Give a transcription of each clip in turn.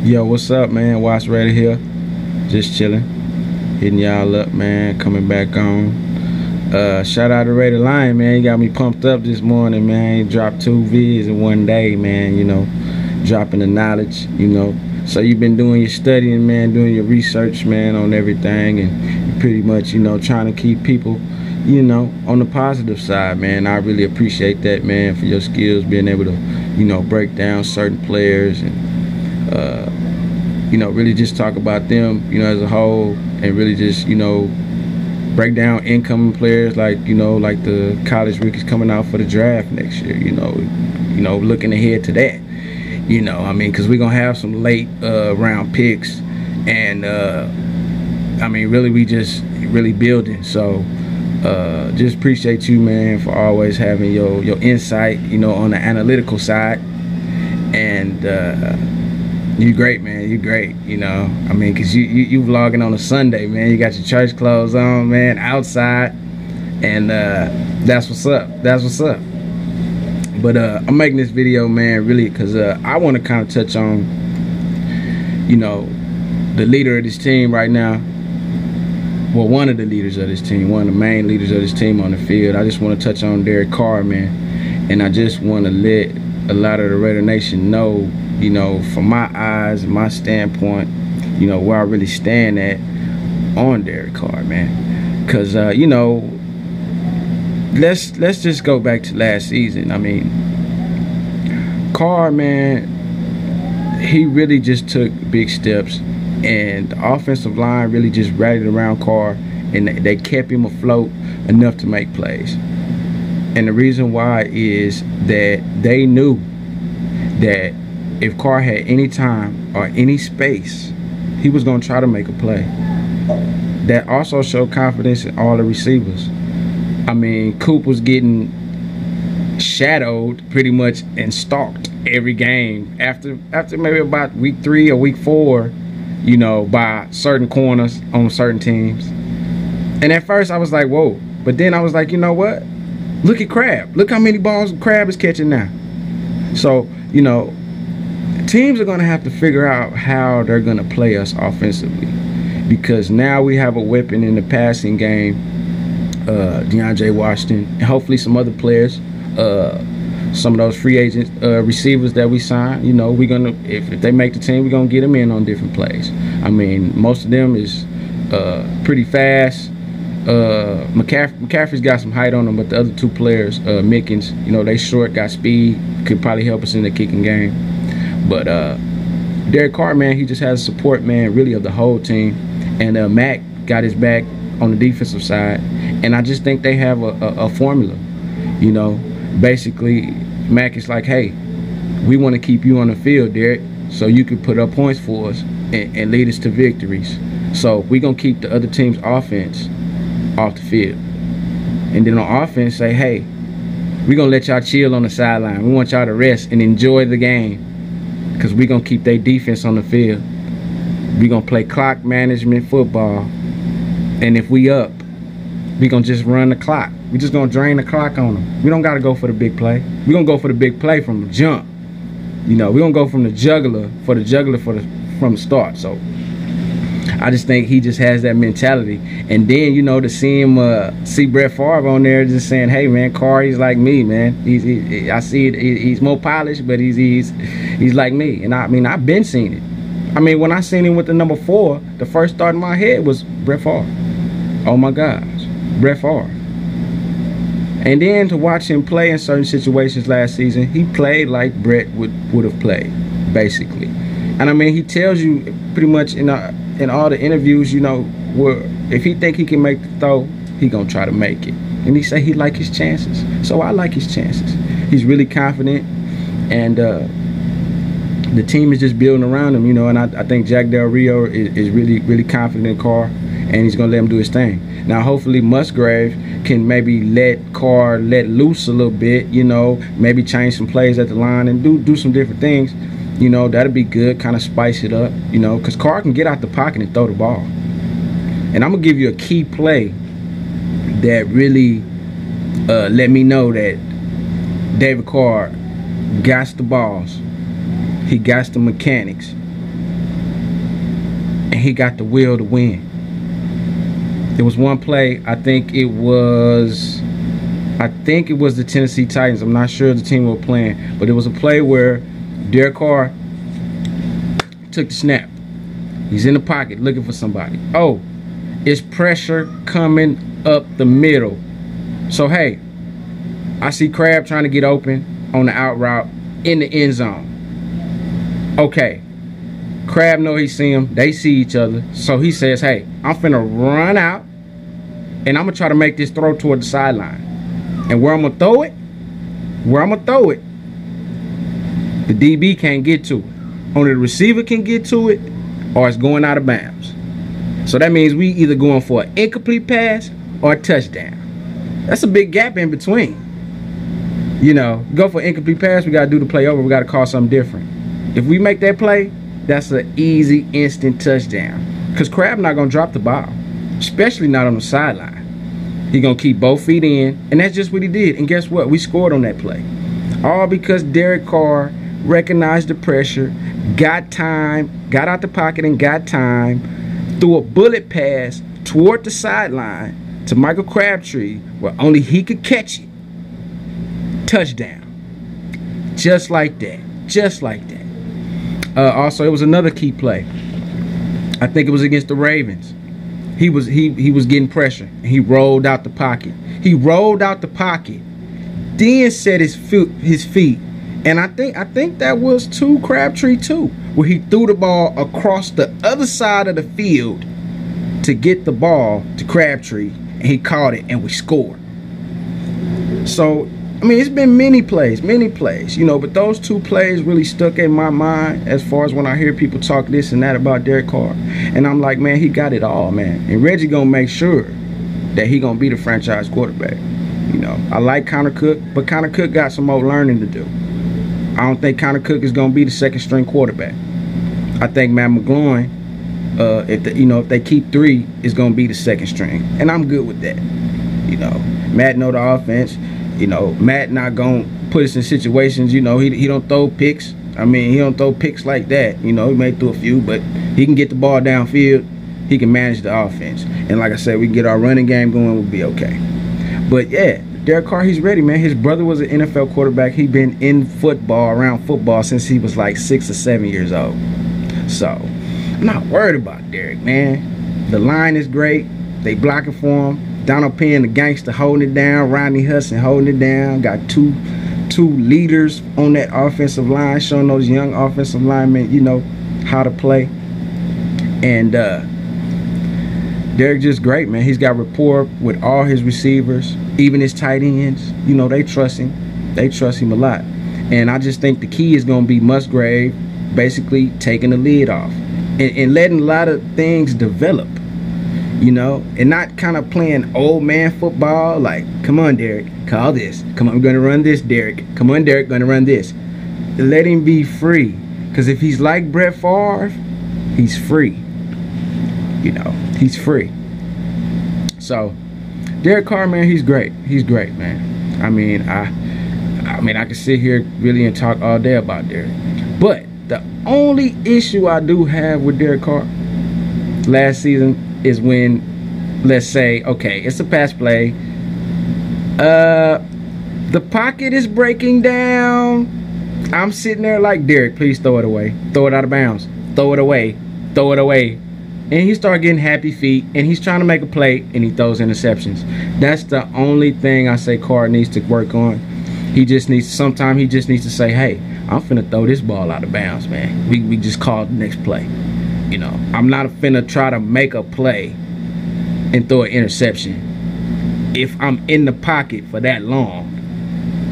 Yo, what's up, man? Watch right here. Just chilling. Hitting y'all up, man. Coming back on. Shout out to Raider Lion, man. He got me pumped up this morning, man. He dropped 2 vids in one day, man. You know, dropping the knowledge, you know. So you've been doing your studying, man, doing your research, man, on everything, and pretty much, you know, trying to keep people, you know, on the positive side, man. I really appreciate that, man, for your skills, being able to, you know, break down certain players and, you know, really just talk about them, you know, as a whole, and really just, you know, break down incoming players like, you know, like the college rookies coming out for the draft next year, you know, looking ahead to that, you know, I mean, because we're going to have some late round picks, and, I mean, really, we just really building, so just appreciate you, man, for always having your insight, you know, on the analytical side, and you great, man. You great, you know. I mean, because you vlogging on a Sunday, man. You got your church clothes on, man, outside, and that's what's up. That's what's up. But I'm making this video, man, really because I want to kind of touch on, you know, the leader of this team right now. Well, one of the leaders of this team, one of the main leaders of this team on the field. I just want to touch on Derek Carr, man, and I just want to let a lot of the Raider Nation know, you know, from my eyes, my standpoint, you know, where I really stand at on Derek Carr, man. Because, you know, let's just go back to last season. I mean, Carr, man, he really just took big steps, and the offensive line really just rallied around Carr, and they kept him afloat enough to make plays. And the reason why is that they knew that if Carr had any time or any space, he was going to try to make a play. That also showed confidence in all the receivers. I mean, Coop was getting shadowed pretty much and stalked every game after maybe about week 3 or week 4, you know, by certain corners on certain teams. And at first I was like, whoa. But then I was like, you know what? Look at Crab. Look how many balls Crab is catching now. So, you know, teams are going to have to figure out how they're going to play us offensively, because now we have a weapon in the passing game, DeAndre Washington, and hopefully some other players, some of those free agent receivers that we sign. You know, we're going to, if they make the team, we're going to get them in on different plays. I mean, most of them is pretty fast. McCaffrey's got some height on him, but the other 2 players, Mickens, you know, they short, got speed, could probably help us in the kicking game. But Derek Carr, man, he just has support, man, really of the whole team. And Mac got his back on the defensive side. And I just think they have a formula. You know, basically, Mac is like, hey, we want to keep you on the field, Derek, so you can put up points for us and lead us to victories. So we're going to keep the other team's offense off the field. And then on offense, say, hey, we're going to let y'all chill on the sideline. We want y'all to rest and enjoy the game, because we're going to keep their defense on the field. We're going to play clock management football. And if we up, we're going to just run the clock. We're just going to drain the clock on them. We don't got to go for the big play. We're going to go for the big play from the jump. You know, we're going to go from the juggler from the start. So I just think he just has that mentality. And then, you know, to see him, see Brett Favre on there just saying, hey, man, Carr, he's like me, man. I see it. He's more polished, but he's like me. And I mean, I've been seeing it. I mean, when I seen him with the number 4, the first thought in my head was Brett Favre. Oh my gosh, Brett Favre. And then to watch him play in certain situations last season, he played like Brett would have played, basically. And I mean, he tells you pretty much in all the interviews, you know, where if he think he can make the throw, he gonna try to make it. And he say he like his chances. So I like his chances. He's really confident, and the team is just building around him, you know. And I think Jack Del Rio is really confident in Carr, and he's gonna let him do his thing. Now hopefully Musgrave can maybe let Carr let loose a little bit, you know, maybe change some plays at the line and do some different things. You know, that'd be good, kind of spice it up, you know, because Carr can get out the pocket and throw the ball. And I'm going to give you a key play that really let me know that David Carr got the balls. He got the mechanics. he got the will to win. There was one play, I think it was the Tennessee Titans. I'm not sure the team we were playing, but it was a play where Derek Carr took the snap. He's in the pocket looking for somebody. Oh, it's pressure coming up the middle. So, hey, I see Crab trying to get open on the out route in the end zone. Okay, Crab know he see him. They see each other. So he says, hey, I'm finna run out, and I'm gonna try to make this throw toward the sideline. And where I'm gonna throw it, the DB can't get to it. Only the receiver can get to it, or it's going out of bounds. So that means we either going for an incomplete pass or a touchdown. That's a big gap in between. You know, go for an incomplete pass, we gotta do the play over, we gotta call something different. If we make that play, that's an easy, instant touchdown. Because Crab not gonna drop the ball, especially not on the sideline. He gonna keep both feet in, and that's just what he did. And guess what? We scored on that play. All because Derek Carr recognized the pressure, got time, got out the pocket and got time, threw a bullet pass toward the sideline to Michael Crabtree where only he could catch it. Touchdown. Just like that. Just like that. Also, it was another key play. I think it was against the Ravens. He was getting pressure. And he rolled out the pocket. Then set his feet. And I think that was to Crabtree too, where he threw the ball across the other side of the field to get the ball to Crabtree, and he caught it, and we scored. So, I mean, it's been many plays, you know, but those two plays really stuck in my mind as far as when I hear people talk this and that about Derek Carr. And I'm like, man, he got it all, man. And Reggie gonna make sure that he gonna be the franchise quarterback. You know, I like Connor Cook, but Connor Cook got some more learning to do. I don't think Connor Cook is gonna be the second string quarterback. I think Matt McGloin, if they keep 3, is gonna be the second string, and I'm good with that. You know, Matt know the offense. You know, Matt not gonna put us in situations. You know, he don't throw picks. I mean, he don't throw picks like that. You know, he may throw a few, but he can get the ball downfield. He can manage the offense, and like I said, we can get our running game going. We'll be okay. But yeah, Derek Carr, he's ready, man. His brother was an NFL quarterback. He's been in football, around football, since he was like 6 or 7 years old. So, I'm not worried about Derek, man. The line is great. They blocking for him. Donald Penn, the gangster, holding it down. Rodney Hudson holding it down. Got two leaders on that offensive line, showing those young offensive linemen, you know, how to play. And Derek just great, man. He's got rapport with all his receivers, even his tight ends. You know, they trust him. They trust him a lot. And I just think the key is going to be Musgrave basically taking the lid off and letting a lot of things develop, you know, and not kind of playing old man football like, come on, Derek, call this. Come on, I'm going to run this, Derek. Come on, Derek, going to run this. Let him be free. Because if he's like Brett Favre, he's free. You know, he's free. So, Derek Carr, man, he's great. He's great, man. I mean, I could sit here really and talk all day about Derek. But the only issue I do have with Derek Carr last season is when, let's say, okay, it's a pass play. The pocket is breaking down. I'm sitting there like, Derek, please throw it away. Throw it out of bounds. Throw it away. Throw it away. And he started getting happy feet, and he's trying to make a play, and he throws interceptions. That's the only thing I say Carr needs to work on. Sometimes he just needs to say, hey, I'm finna throw this ball out of bounds, man. We just call the next play. You know, I'm not finna try to make a play and throw an interception if I'm in the pocket for that long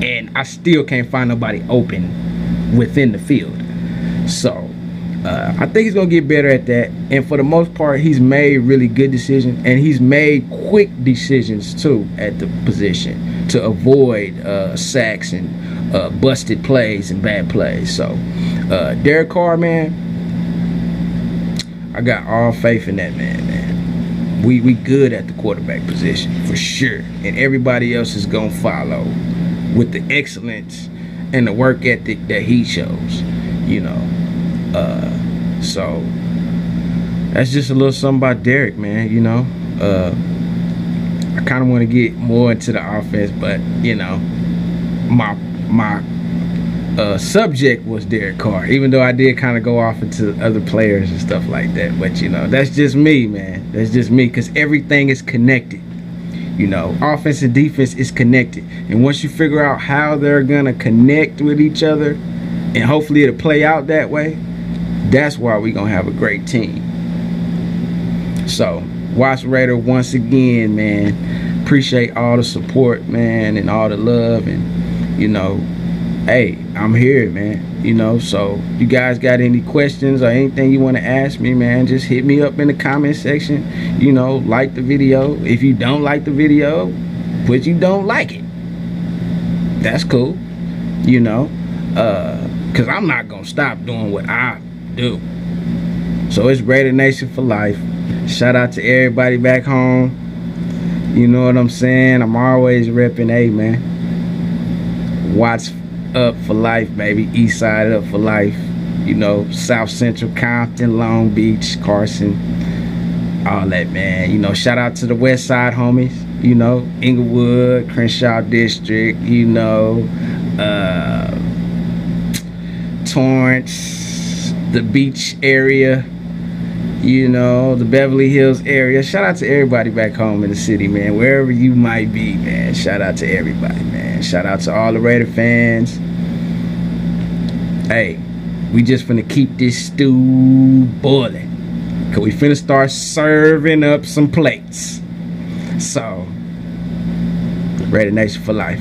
and I still can't find nobody open within the field. So, I think he's going to get better at that. And for the most part, he's made really good decisions. And he's made quick decisions, too, at the position to avoid sacks and busted plays and bad plays. So, Derek Carr, man, I got all faith in that man. We good at the quarterback position, for sure. And everybody else is going to follow with the excellence and the work ethic that he shows, you know. So that's just a little something about Derek, man. You know, I kind of want to get more into the offense, but you know, my subject was Derek Carr, even though I did kind of go off into other players and stuff like that. But you know, that's just me, man. That's just me, because everything is connected. You know, offense and defense is connected, and once you figure out how they're gonna connect with each other, and hopefully it'll play out that way, that's why we're gonna have a great team. So, Watch Raider, once again, man, appreciate all the support, man, and all the love, and you know, hey, I'm here, man. You know, so you guys got any questions or anything you want to ask me, man, just hit me up in the comment section. You know, like the video. If you don't like the video, but you don't like it, that's cool. You know, because I'm not gonna stop doing what I do. So it's Raider Nation for life. Shout out to everybody back home. You know what I'm saying? I'm always repping, hey, man, watch up for life, baby. East side up for life. You know, South Central, Compton, Long Beach, Carson, all that, man. You know, shout out to the West Side homies. You know, Inglewood, Crenshaw District. You know, Torrance, the beach area. You know, the Beverly Hills area. Shout out to everybody back home in the city, man. Wherever you might be, man. Shout out to everybody, man. Shout out to all the Raider fans. Hey, we just finna keep this stew boiling, cause we finna start serving up some plates. So, Raider Nation for life.